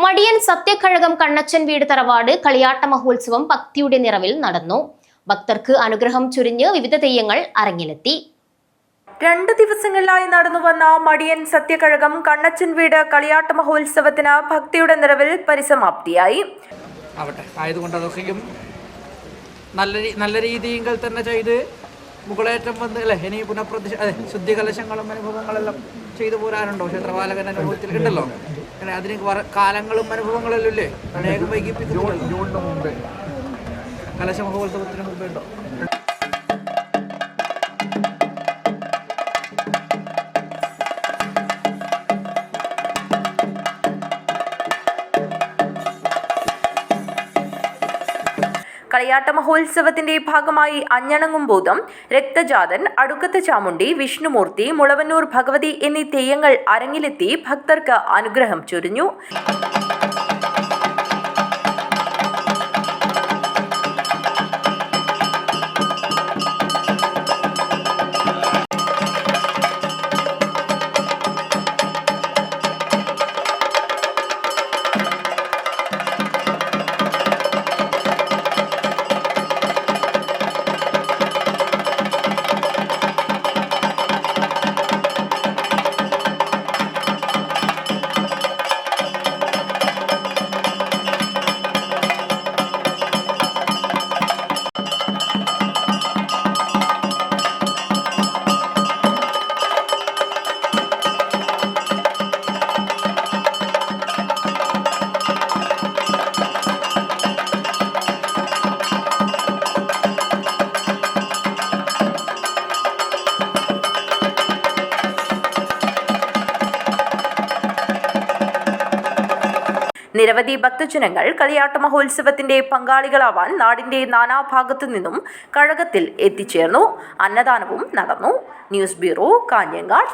മടിയൻ സത്യക്കഴകം കണ്ണച്ചൻ വീട് തറവാട് കളിയാട്ട മഹോത്സവം ഭക്തിയുടെ നിറവിൽ നടന്നു. ഭക്തർക്ക് അനുഗ്രഹം ചൊരിഞ്ഞ് വിവിധ തെയ്യങ്ങൾ അരങ്ങിലെത്തി. 2 ദിവസങ്ങളിലായി നടന്നുവന്ന മടിയൻ സത്യക്കഴകം കണ്ണച്ചൻ വീട് കളിയാട്ട മഹോത്സവത്തിന് ഭക്തിയുടെ നിറവിൽ പരിസമാപ്തിയായി. ആയതുകൊണ്ട് അതൊക്കെയും നല്ല രീതിയിൽ തന്നെ ചെയ്ത് മുകളേറ്റം വന്ന് ഇനി ശുദ്ധി കലശങ്ങളും അനുഭവങ്ങളെല്ലാം ചെയ്തു പോരാനുണ്ടോ? ക്ഷേത്രപാലകൻ അനുഭവത്തിൽ ഉണ്ടല്ലോ. അതിന് കാലങ്ങളും അനുഭവങ്ങളെല്ലാം ഇല്ലേ? അനേകം വൈകിപ്പിക്കുന്നുണ്ട്. കലശ മഹോത്സവത്തിന് മുമ്പേ ഉണ്ടോ? കളിയാട്ട മഹോത്സവത്തിന്റെ ഭാഗമായി അഞ്ഞണങ്ങുംബോധം, രക്തജാതൻ, അടുക്കത്ത് ചാമുണ്ടി, വിഷ്ണുമൂർത്തി, മുളവന്നൂർ ഭഗവതി എന്നീ തെയ്യങ്ങൾ അരങ്ങിലെത്തി ഭക്തർക്ക് അനുഗ്രഹം ചൊരിഞ്ഞു. നിരവധി ഭക്തജനങ്ങൾ കളിയാട്ട മഹോത്സവത്തിന്റെ പങ്കാളികളാവാൻ നാടിന്റെ നാനാഭാഗത്തു നിന്നും കഴകത്തിൽ എത്തിച്ചേർന്നു. അന്നദാനവും നടന്നു. News bureau, Kanhangad.